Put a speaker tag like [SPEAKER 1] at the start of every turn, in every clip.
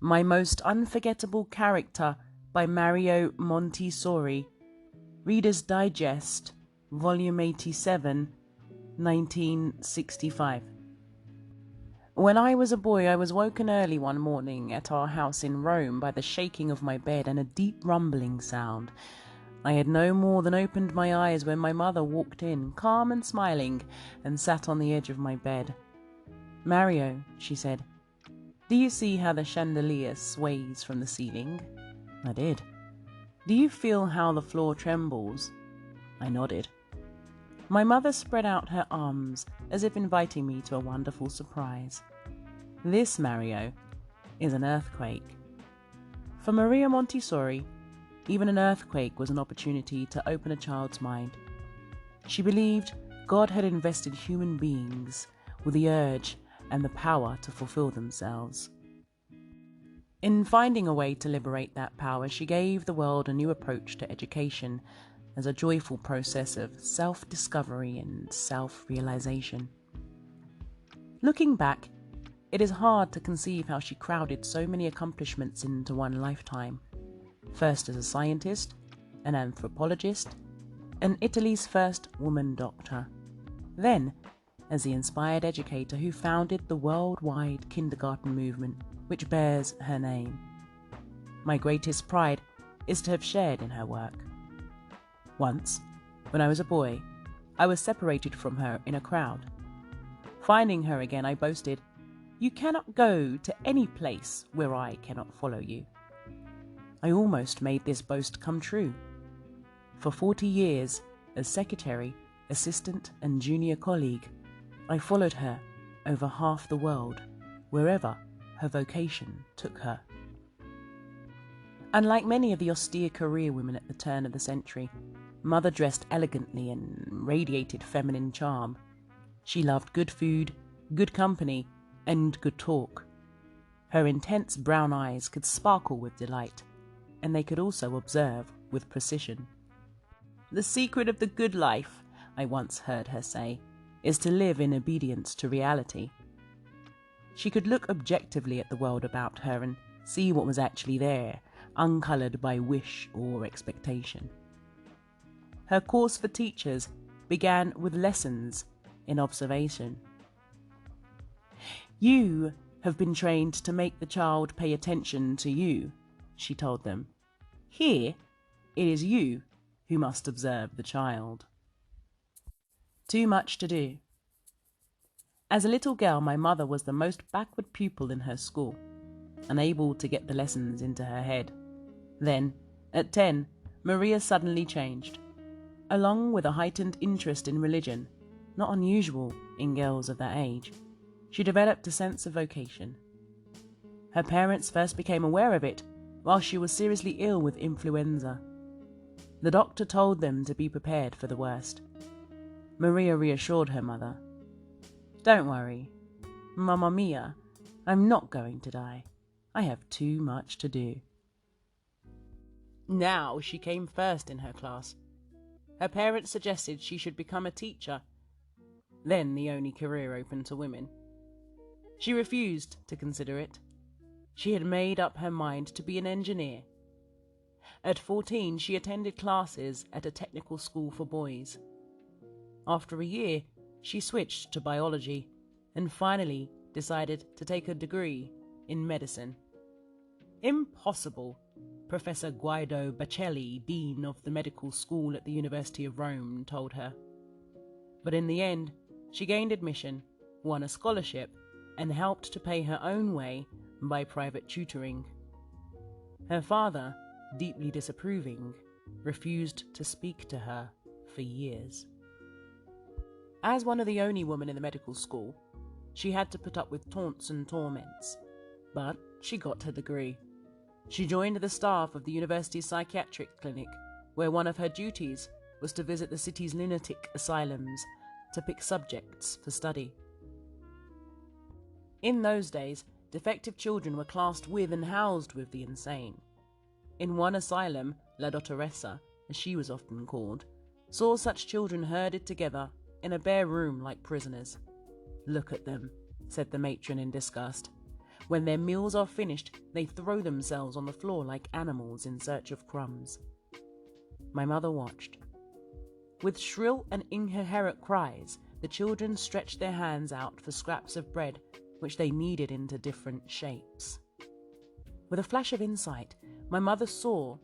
[SPEAKER 1] My Most Unforgettable Character by Mario Montessori. Reader's Digest, Volume 87, 1965. When I was a boy, I was woken early one morning at our house in Rome by the shaking of my bed and a deep rumbling sound. I had no more than opened my eyes when my mother walked in, calm and smiling, and sat on the edge of my bed. "Mario," she said, "do you see how the chandelier sways from the ceiling?" I did. "Do you feel how the floor trembles?" I nodded. My mother spread out her arms as if inviting me to a wonderful surprise. "This, Mario, is an earthquake." For Maria Montessori, even an earthquake was an opportunity to open a child's mind. She believed God had invested human beings with the urge and the power to fulfill themselves. In finding a way to liberate that power, she gave the world a new approach to education as a joyful process of self-discovery and self-realization. Looking back, it is hard to conceive how she crowded so many accomplishments into one lifetime. First as a scientist, an anthropologist, and Italy's first woman doctor. Then as the inspired educator who founded the worldwide kindergarten movement which bears her name. My greatest pride is to have shared in her work. Once, when I was a boy, I was separated from her in a crowd. Finding her again, I boasted, "You cannot go to any place where I cannot follow you." I almost made this boast come true. For 40 years, as secretary, assistant, and junior colleague, I followed her over half the world, wherever her vocation took her. Unlike many of the austere career women at the turn of the century, Mother dressed elegantly and radiated feminine charm. She loved good food, good company, and good talk. Her intense brown eyes could sparkle with delight, and they could also observe with precision. "The secret of the good life," I once heard her say, "is to live in obedience to reality." She could look objectively at the world about her and see what was actually there, uncoloured by wish or expectation. Her course for teachers began with lessons in observation. "You have been trained to make the child pay attention to you," she told them. "Here, it is you who must observe the child." Too much to do. As a little girl, my mother was the most backward pupil in her school, unable to get the lessons into her head. Then, at 10, Maria suddenly changed. Along with a heightened interest in religion, not unusual in girls of that age, she developed a sense of vocation. Her parents first became aware of it while she was seriously ill with influenza. The doctor told them to be prepared for the worst. Maria reassured her mother. "Don't worry, Mamma Mia, I'm not going to die. I have too much to do." Now she came first in her class. Her parents suggested she should become a teacher, then the only career open to women. She refused to consider it. She had made up her mind to be an engineer. At 14, she attended classes at a technical school for boys. After a year, she switched to biology and finally decided to take a degree in medicine. "Impossible," Professor Guido Bacelli, dean of the medical school at the University of Rome, told her. But in the end, she gained admission, won a scholarship, and helped to pay her own way by private tutoring. Her father, deeply disapproving, refused to speak to her for years. As one of the only women in the medical school, she had to put up with taunts and torments. But she got her degree. She joined the staff of the university's psychiatric clinic, where one of her duties was to visit the city's lunatic asylums to pick subjects for study. In those days, defective children were classed with and housed with the insane. In one asylum, La Dottoressa, as she was often called, saw such children herded together in a bare room like prisoners. "Look at them," said the matron in disgust. When their meals are finished, they throw themselves on the floor like animals in search of crumbs. My mother watched. With shrill and incoherent cries, the children stretched their hands out for scraps of bread, which they kneaded into different shapes. With a flash of insight, my mother saw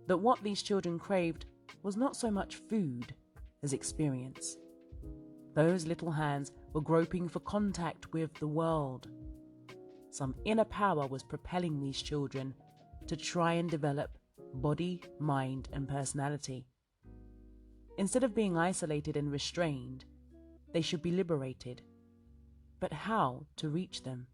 [SPEAKER 1] that what these children craved was not so much food as experience. Those little hands were groping for contact with the world. Some inner power was propelling these children to try and develop body, mind, and personality. Instead of being isolated and restrained, they should be liberated. But how to reach them?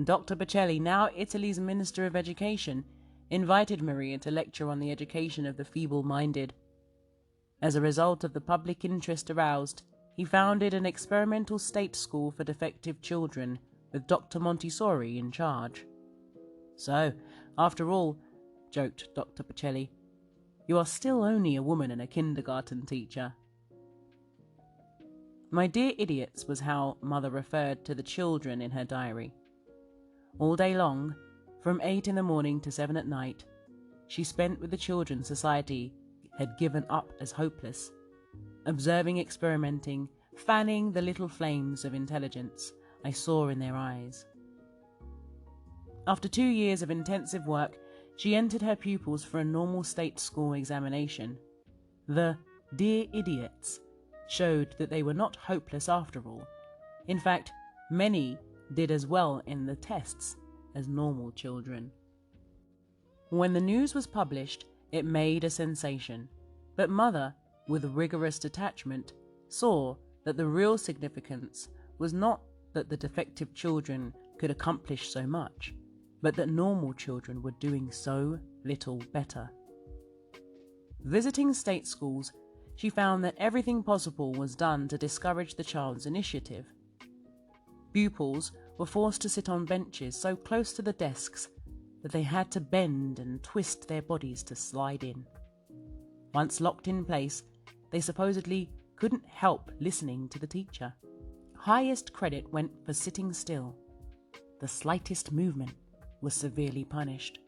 [SPEAKER 1] Dr. Bocelli, now Italy's Minister of Education, invited Maria to lecture on the education of the feeble-minded. As a result of the public interest aroused, he founded an experimental state school for defective children with Dr. Montessori in charge. So, after all, joked Dr. Bocelli, you are still only a woman and a kindergarten teacher. My dear idiots was how Mother referred to the children in her diary. All day long, from 8 in the morning to 7 at night, she spent with the children society had given up as hopeless, observing, experimenting, fanning the little flames of intelligence I saw in their eyes. After 2 years of intensive work, she entered her pupils for a normal state school examination. The dear idiots showed that they were not hopeless after all. In fact, many did as well in the tests as normal children. When the news was published, it made a sensation, but Mother, with rigorous detachment, saw that the real significance was not that the defective children could accomplish so much, but that normal children were doing so little better. Visiting state schools, she found that everything possible was done to discourage the child's initiative. Pupils were forced to sit on benches so close to the desks that they had to bend and twist their bodies to slide in. Once locked in place, they supposedly couldn't help listening to the teacher. Highest credit went for sitting still. The slightest movement was severely punished.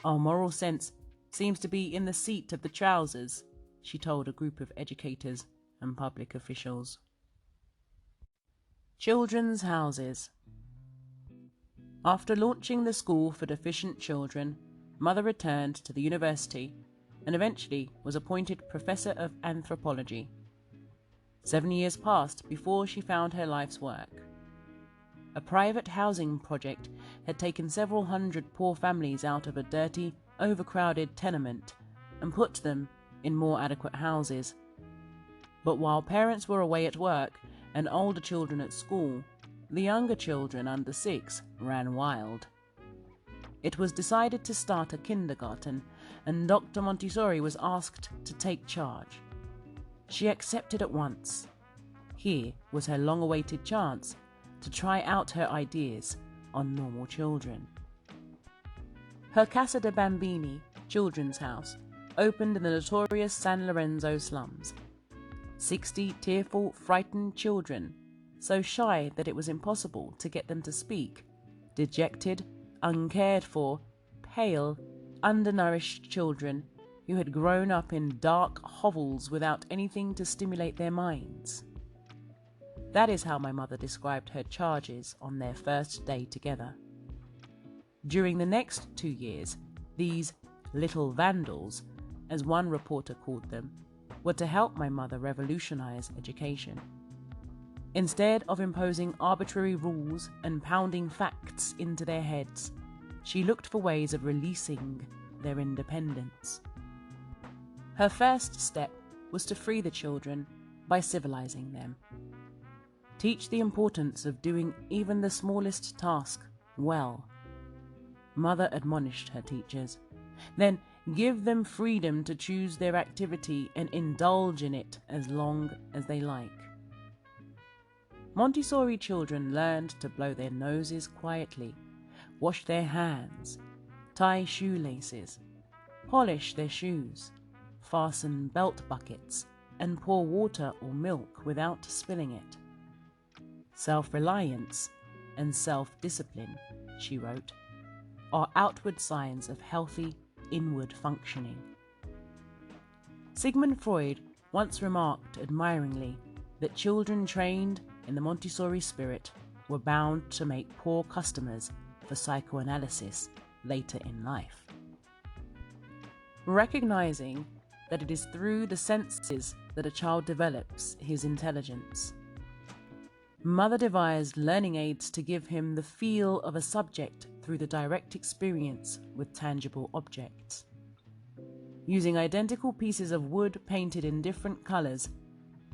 [SPEAKER 1] Our moral sense seems to be in the seat of the trousers, she told a group of educators and public officials. Children's houses. After launching the school for deficient children, Mother returned to the university and eventually was appointed Professor of Anthropology. 7 years passed before she found her life's work. A private housing project had taken several hundred poor families out of a dirty, overcrowded tenement and put them in more adequate houses. But while parents were away at work and older children at school, the younger children under 6 ran wild. It was decided to start a kindergarten, and Dr. Montessori was asked to take charge. She accepted at once. Here was her long-awaited chance to try out her ideas on normal children. Her Casa de Bambini children's house opened in the notorious San Lorenzo slums. 60 tearful, frightened children, so shy that it was impossible to get them to speak, dejected, uncared for, pale, undernourished children who had grown up in dark hovels without anything to stimulate their minds. That is how my mother described her charges on their first day together. During the next 2 years, these little vandals, as one reporter called them, were to help my mother revolutionize education. Instead of imposing arbitrary rules and pounding facts into their heads, she looked for ways of releasing their independence. Her first step was to free the children by civilizing them. Teach the importance of doing even the smallest task well. Mother admonished her teachers. Then give them freedom to choose their activity and indulge in it as long as they like. Montessori children learned to blow their noses quietly, wash their hands, tie shoelaces, polish their shoes, fasten belt buckets, and pour water or milk without spilling it. Self-reliance and self-discipline, she wrote, are outward signs of healthy inward functioning. Sigmund Freud once remarked admiringly that children trained in the Montessori spirit were bound to make poor customers for psychoanalysis later in life. Recognizing that it is through the senses that a child develops his intelligence, Mother devised learning aids to give him the feel of a subject through the direct experience with tangible objects. Using identical pieces of wood painted in different colors,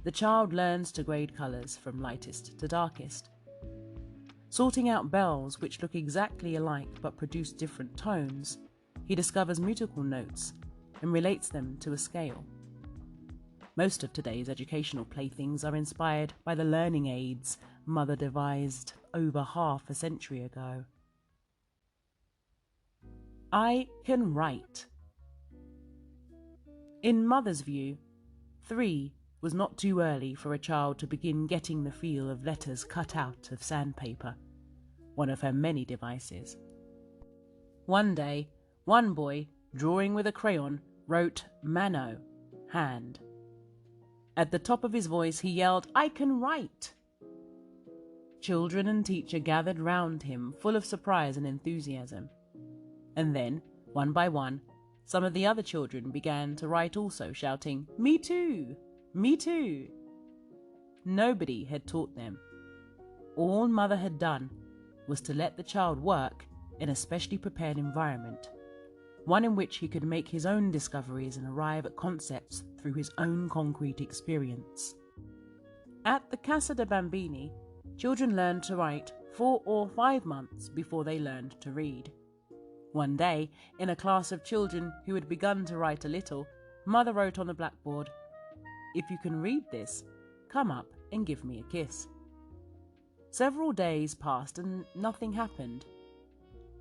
[SPEAKER 1] the child learns to grade colors from lightest to darkest. Sorting out bells which look exactly alike but produce different tones, he discovers musical notes and relates them to a scale. Most of today's educational playthings are inspired by the learning aids Mother devised over half a century ago. I can write. In Mother's view, 3 was not too early for a child to begin getting the feel of letters cut out of sandpaper, one of her many devices. One day, one boy, drawing with a crayon, wrote mano, hand. At the top of his voice he yelled, "I can write!" Children and teacher gathered round him, full of surprise and enthusiasm. And then, one by one, some of the other children began to write also, shouting, "Me too! Me too!" Nobody had taught them. All Mother had done was to let the child work in a specially prepared environment, one in which he could make his own discoveries and arrive at concepts through his own concrete experience. At the Casa de Bambini, children learned to write 4 or 5 months before they learned to read. One day, in a class of children who had begun to write a little, Mother wrote on the blackboard, "If you can read this, come up and give me a kiss." Several days passed and nothing happened.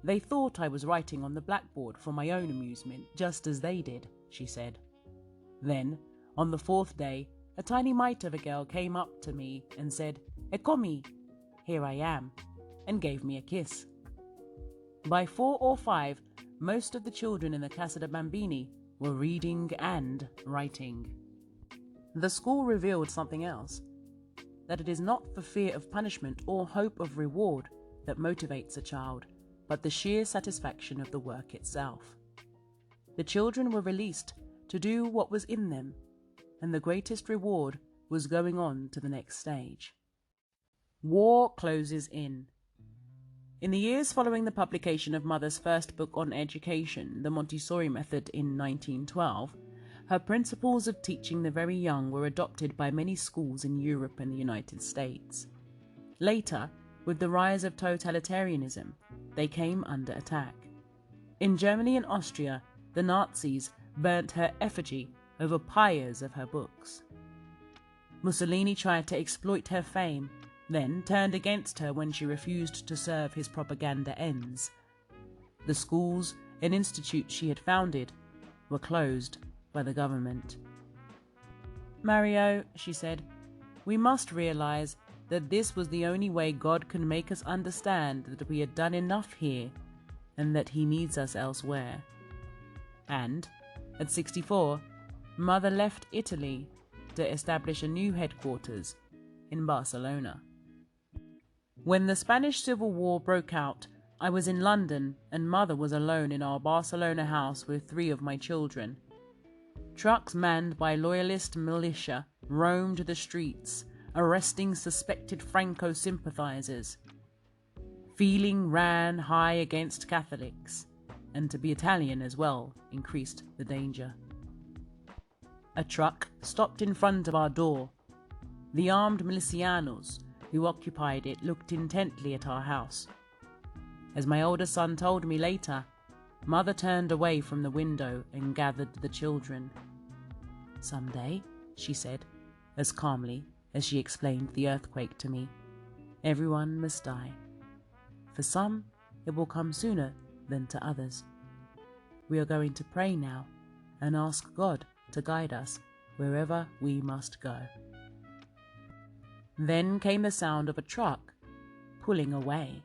[SPEAKER 1] "They thought I was writing on the blackboard for my own amusement, just as they did," she said. Then, on the 4th day, a tiny mite of a girl came up to me and said, "Eccomi, here I am," and gave me a kiss. By 4 or 5, most of the children in the Casa de Bambini were reading and writing. The school revealed something else, that it is not the fear of punishment or hope of reward that motivates a child, but the sheer satisfaction of the work itself. The children were released to do what was in them, and the greatest reward was going on to the next stage. War closes in. In the years following the publication of Mother's first book on education, The Montessori Method, in 1912, her principles of teaching the very young were adopted by many schools in Europe and the United States. Later, with the rise of totalitarianism, they came under attack. In Germany and Austria, the Nazis burnt her effigy over pyres of her books. Mussolini tried to exploit her fame, then turned against her when she refused to serve his propaganda ends. The schools and institutes she had founded were closed by the government. "Mario," she said, "we must realize that this was the only way God can make us understand that we had done enough here and that he needs us elsewhere." And, at 64, Mother left Italy to establish a new headquarters in Barcelona. When the Spanish Civil War broke out, I was in London and Mother was alone in our Barcelona house with 3 of my children. Trucks manned by loyalist militia roamed the streets, arresting suspected Franco sympathizers. Feeling ran high against Catholics, and to be Italian as well increased the danger. A truck stopped in front of our door. The armed milicianos who occupied it looked intently at our house. As my older son told me later, Mother turned away from the window and gathered the children. "Someday," she said, as calmly as she explained the earthquake to me, "everyone must die. For some, it will come sooner than to others. We are going to pray now and ask God to guide us wherever we must go." Then came the sound of a truck pulling away.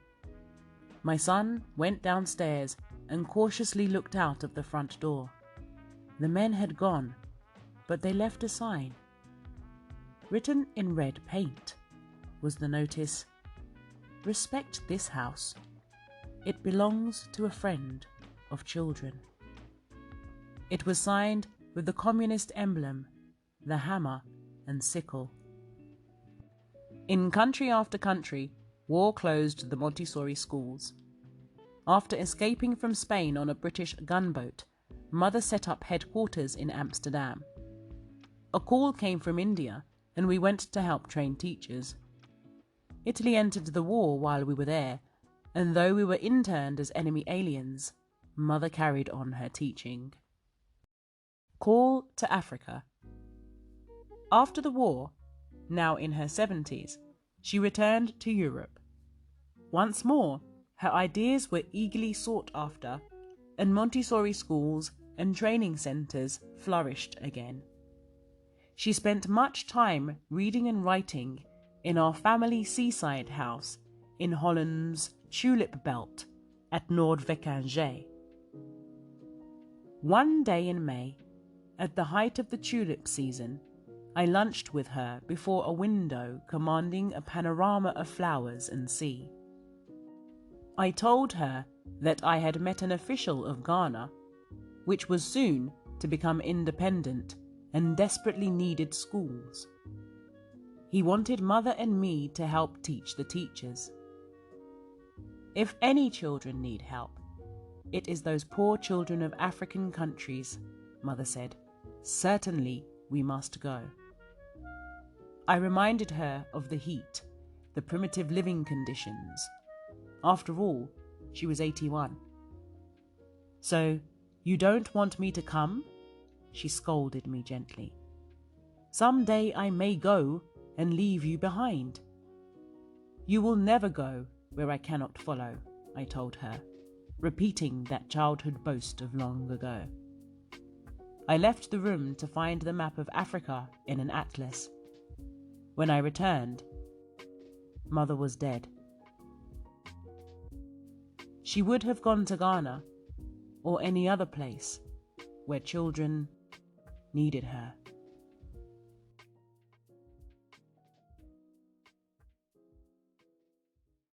[SPEAKER 1] My son went downstairs and cautiously looked out of the front door. The men had gone, but they left a sign. Written in red paint was the notice, "Respect this house. It belongs to a friend of children." It was signed with the communist emblem, the hammer and sickle. In country after country, war closed the Montessori schools. After escaping from Spain on a British gunboat, Mother set up headquarters in Amsterdam. A call came from India, and we went to help train teachers. Italy entered the war while we were there, and though we were interned as enemy aliens, Mother carried on her teaching. Call to Africa. After the war, now in her 70s, she returned to Europe. Once more, her ideas were eagerly sought after, and Montessori schools and training centres flourished again. She spent much time reading and writing in our family seaside house in Holland's tulip belt at Noordwijkerhout. One day in May, at the height of the tulip season, I lunched with her before a window commanding a panorama of flowers and sea. I told her that I had met an official of Ghana, which was soon to become independent and desperately needed schools. He wanted Mother and me to help teach the teachers. If any children need help, it is those poor children of African countries, Mother said. Certainly we must go. I reminded her of the heat, the primitive living conditions. After all, she was 81. "So, you don't want me to come?" She scolded me gently. "Some day I may go and leave you behind." "You will never go where I cannot follow," I told her, repeating that childhood boast of long ago. I left the room to find the map of Africa in an atlas. When I returned, Mother was dead. She would have gone to Ghana or any other place where children needed her.